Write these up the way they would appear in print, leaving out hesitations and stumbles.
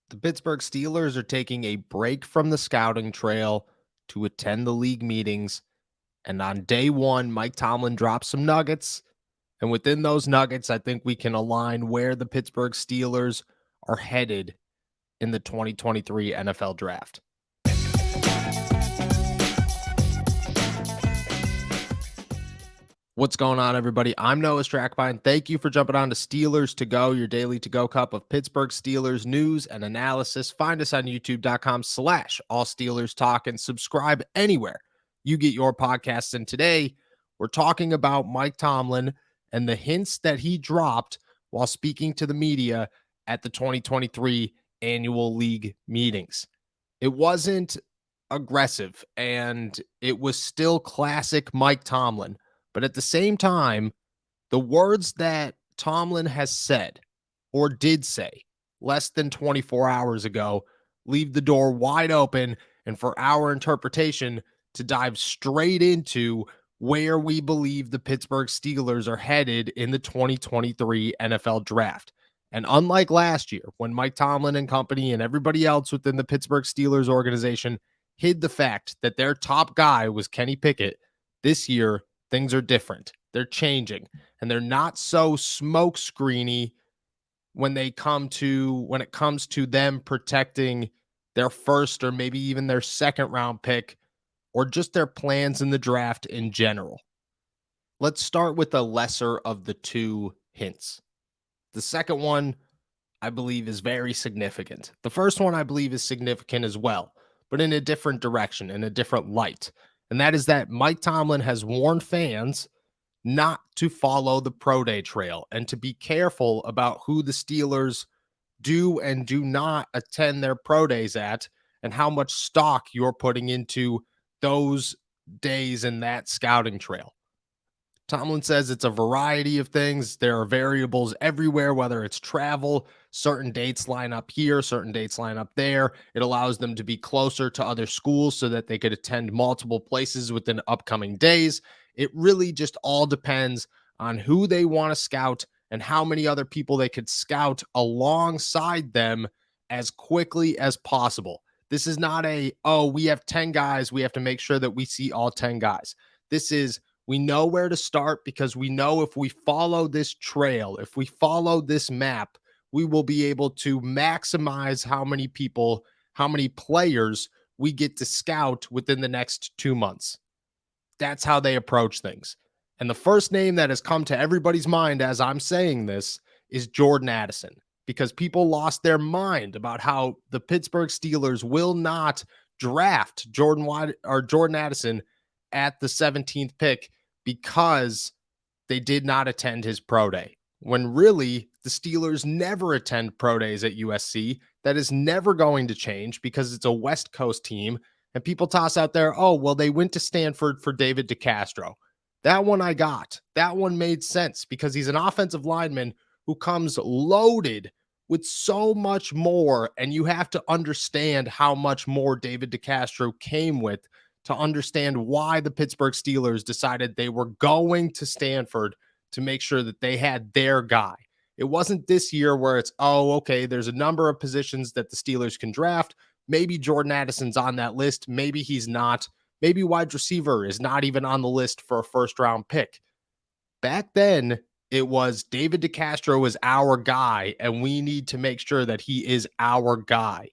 The Pittsburgh Steelers are taking a break from the scouting trail to attend the league meetings. And on day one, Mike Tomlin drops some nuggets. And within those nuggets, I think we can align where the Pittsburgh Steelers are headed in the 2023 NFL Draft. What's going on, everybody? I'm Noah Strackbine. Thank you for jumping on to Steelers to Go, your daily to-go cup of Pittsburgh Steelers news and analysis. Find us on youtube.com/All Steelers Talk and subscribe anywhere you get your podcasts. And today, we're talking about Mike Tomlin and the hints that he dropped while speaking to the media at the 2023 annual league meetings. It wasn't aggressive, and it was still classic Mike Tomlin. But at the same time, the words that Tomlin has said or did say less than 24 hours ago leave the door wide open and for our interpretation to dive straight into where we believe the Pittsburgh Steelers are headed in the 2023 NFL Draft. And unlike last year, when Mike Tomlin and company and everybody else within the Pittsburgh Steelers organization hid the fact that their top guy was Kenny Pickett, this year things are different. They're changing, and they're not so smokescreeny when it comes to them protecting their first or maybe even their second round pick or just their plans in the draft in general. Let's start with the lesser of the two hints. The second one, I believe, is very significant. The first one, I believe, is significant as well, but in a different direction, in a different light. And that is that Mike Tomlin has warned fans not to follow the pro day trail and to be careful about who the Steelers do and do not attend their pro days at and how much stock you're putting into those days in that scouting trail. Tomlin says it's a variety of things. There are variables everywhere, whether it's travel, certain dates line up here, certain dates line up there. It allows them to be closer to other schools so that they could attend multiple places within upcoming days. It really just all depends on who they want to scout and how many other people they could scout alongside them as quickly as possible. This is not we have 10 guys. We have to make sure that we see all 10 guys. This is, we know where to start because we know if we follow this trail, if we follow this map, we will be able to maximize how many people, how many players we get to scout within the next 2 months. That's how they approach things. And the first name that has come to everybody's mind as I'm saying this is Jordan Addison, because people lost their mind about how the Pittsburgh Steelers will not draft Jordan Addison at the 17th pick because they did not attend his pro day, when really the Steelers never attend pro days at USC. That is never going to change because it's a West Coast team. And people toss out there, oh, well, they went to Stanford for David DeCastro. That one I got. That one made sense because he's an offensive lineman who comes loaded with so much more. And you have to understand how much more David DeCastro came with to understand why the Pittsburgh Steelers decided they were going to Stanford to make sure that they had their guy. It wasn't this year where it's, oh, okay, there's a number of positions that the Steelers can draft. Maybe Jordan Addison's on that list. Maybe he's not. Maybe wide receiver is not even on the list for a first-round pick. Back then, it was David DeCastro is our guy, and we need to make sure that he is our guy.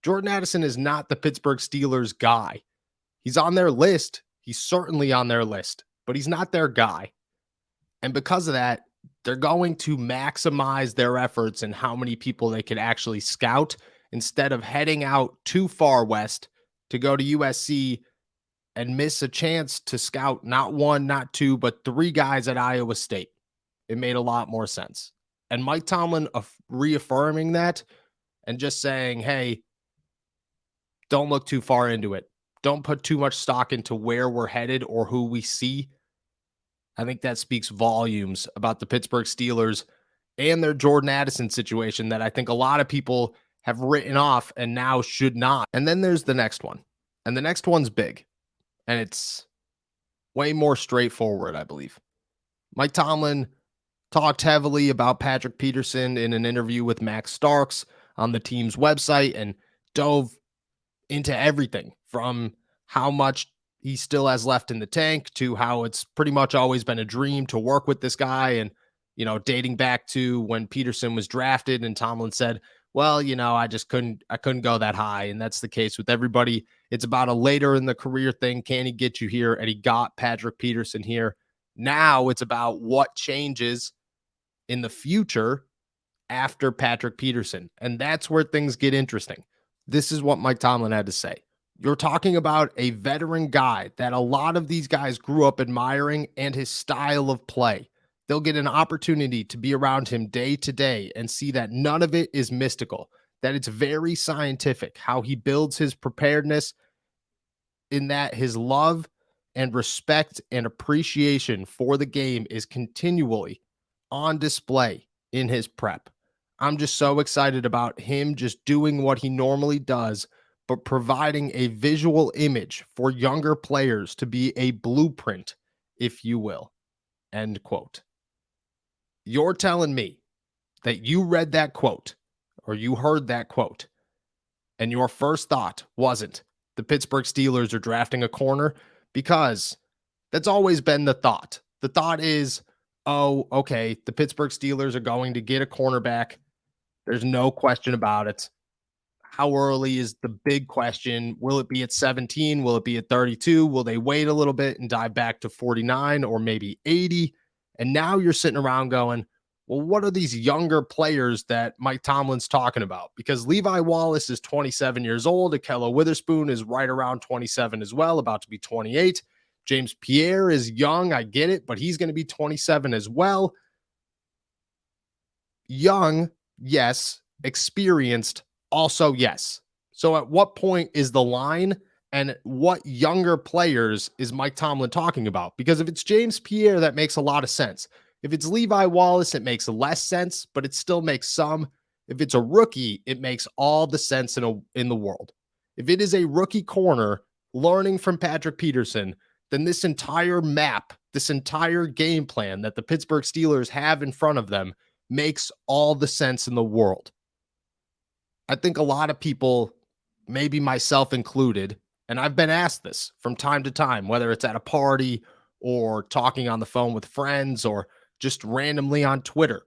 Jordan Addison is not the Pittsburgh Steelers guy. He's on their list. He's certainly on their list, but he's not their guy. And because of that, they're going to maximize their efforts and how many people they could actually scout instead of heading out too far west to go to USC and miss a chance to scout not one, not two, but 3 guys at Iowa State. It made a lot more sense. And Mike Tomlin reaffirming that and just saying, hey, don't look too far into it. Don't put too much stock into where we're headed or who we see. I think that speaks volumes about the Pittsburgh Steelers and their Jordan Addison situation that I think a lot of people have written off and now should not. And then there's the next one. And the next one's big. And it's way more straightforward, I believe. Mike Tomlin talked heavily about Patrick Peterson in an interview with Max Starks on the team's website and dove into everything from how much he still has left in the tank to how it's pretty much always been a dream to work with this guy. And, dating back to when Peterson was drafted and Tomlin said, well, I couldn't go that high. And that's the case with everybody. It's about a later in the career thing. Can he get you here? And he got Patrick Peterson here. Now it's about what changes in the future after Patrick Peterson. And that's where things get interesting. This is what Mike Tomlin had to say. You're talking about a veteran guy that a lot of these guys grew up admiring and his style of play. They'll get an opportunity to be around him day to day and see that none of it is mystical, that it's very scientific, how he builds his preparedness, in that his love and respect and appreciation for the game is continually on display in his prep. I'm just so excited about him just doing what he normally does, but providing a visual image for younger players to be a blueprint, if you will. End quote. You're telling me that you read that quote or you heard that quote and your first thought wasn't the Pittsburgh Steelers are drafting a corner? Because that's always been the thought. The thought is, oh, okay, the Pittsburgh Steelers are going to get a cornerback. There's no question about it. How early is the big question? Will it be at 17? Will it be at 32? Will they wait a little bit and dive back to 49 or maybe 80? And now you're sitting around going, well, what are these younger players that Mike Tomlin's talking about? Because Levi Wallace is 27 years old. Akello Witherspoon is right around 27 as well, about to be 28. James Pierre is young. I get it, but he's going to be 27 as well. Young, yes. Experienced, also yes. So at what point is the line, and what younger players is Mike Tomlin talking about? Because if it's James Pierre, that makes a lot of sense. If it's Levi Wallace, it makes less sense, but it still makes some. If it's a rookie, it makes all the sense in the world. If it is a rookie corner learning from Patrick Peterson, then this entire map, this entire game plan that the Pittsburgh Steelers have in front of them makes all the sense in the world. I think a lot of people, maybe myself included, and I've been asked this from time to time, whether it's at a party or talking on the phone with friends or just randomly on Twitter.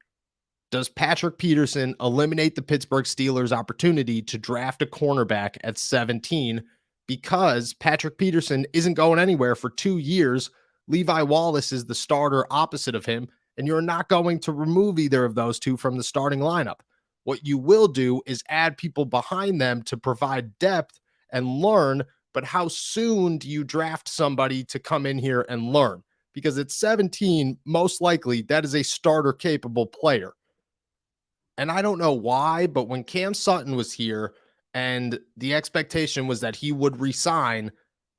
Does Patrick Peterson eliminate the Pittsburgh Steelers' opportunity to draft a cornerback at 17 because Patrick Peterson isn't going anywhere for 2 years? Levi Wallace is the starter opposite of him, and you're not going to remove either of those two from the starting lineup. What you will do is add people behind them to provide depth and learn, but how soon do you draft somebody to come in here and learn? Because at 17, most likely that is a starter capable player. And I don't know why, but when Cam Sutton was here and the expectation was that he would resign,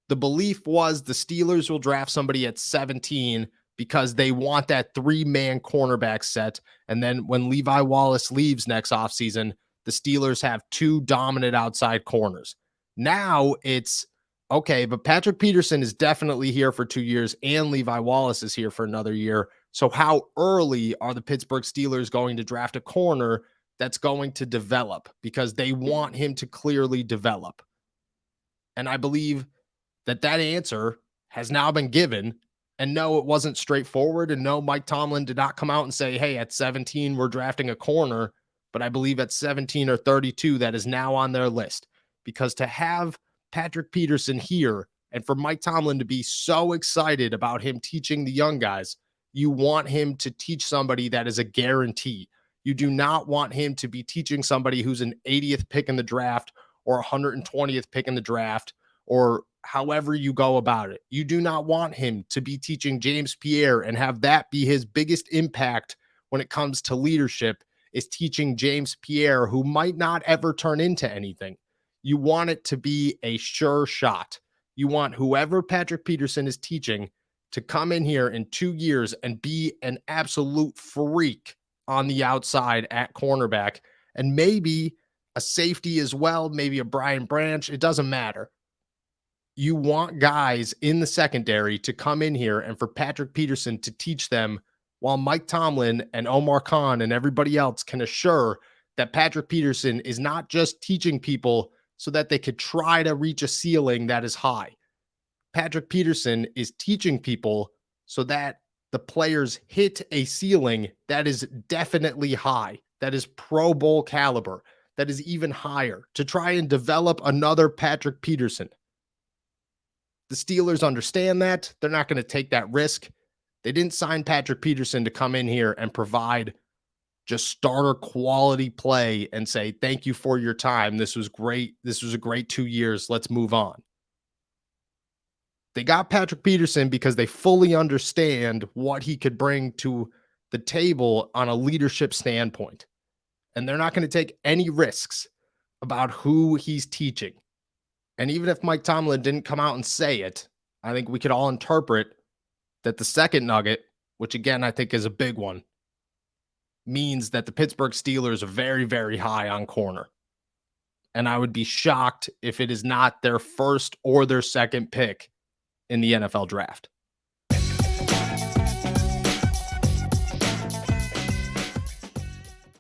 the belief was the Steelers will draft somebody at 17 because they want that 3-man cornerback set. And then when Levi Wallace leaves next offseason, the Steelers have 2 dominant outside corners. Now it's, okay, but Patrick Peterson is definitely here for 2 years and Levi Wallace is here for another year. So how early are the Pittsburgh Steelers going to draft a corner that's going to develop? Because they want him to clearly develop. And I believe that answer has now been given. And no, it wasn't straightforward. And no, Mike Tomlin did not come out and say, hey, at 17, we're drafting a corner. But I believe at 17 or 32, that is now on their list. Because to have Patrick Peterson here and for Mike Tomlin to be so excited about him teaching the young guys, you want him to teach somebody that is a guarantee. You do not want him to be teaching somebody who's an 80th pick in the draft or 120th pick in the draft, or however you go about it. You do not want him to be teaching James Pierre and have that be his biggest impact when it comes to leadership, is teaching James Pierre, who might not ever turn into anything. You want it to be a sure shot. You want whoever Patrick Peterson is teaching to come in here in 2 years and be an absolute freak on the outside at cornerback, and maybe a safety as well, maybe a Brian Branch. It doesn't matter. You want guys in the secondary to come in here and for Patrick Peterson to teach them, while Mike Tomlin and Omar Khan and everybody else can assure that Patrick Peterson is not just teaching people so that they could try to reach a ceiling that is high. Patrick Peterson is teaching people so that the players hit a ceiling that is definitely high, that is Pro Bowl caliber, that is even higher, to try and develop another Patrick Peterson. The Steelers understand that. They're not going to take that risk. They didn't sign Patrick Peterson to come in here and provide just starter quality play and say, thank you for your time. This was great. This was a great 2 years. Let's move on. They got Patrick Peterson because they fully understand what he could bring to the table on a leadership standpoint. And they're not going to take any risks about who he's teaching. And even if Mike Tomlin didn't come out and say it, I think we could all interpret that the second nugget, which again I think is a big one, means that the Pittsburgh Steelers are very, very high on corner. And I would be shocked if it is not their first or their second pick in the NFL draft.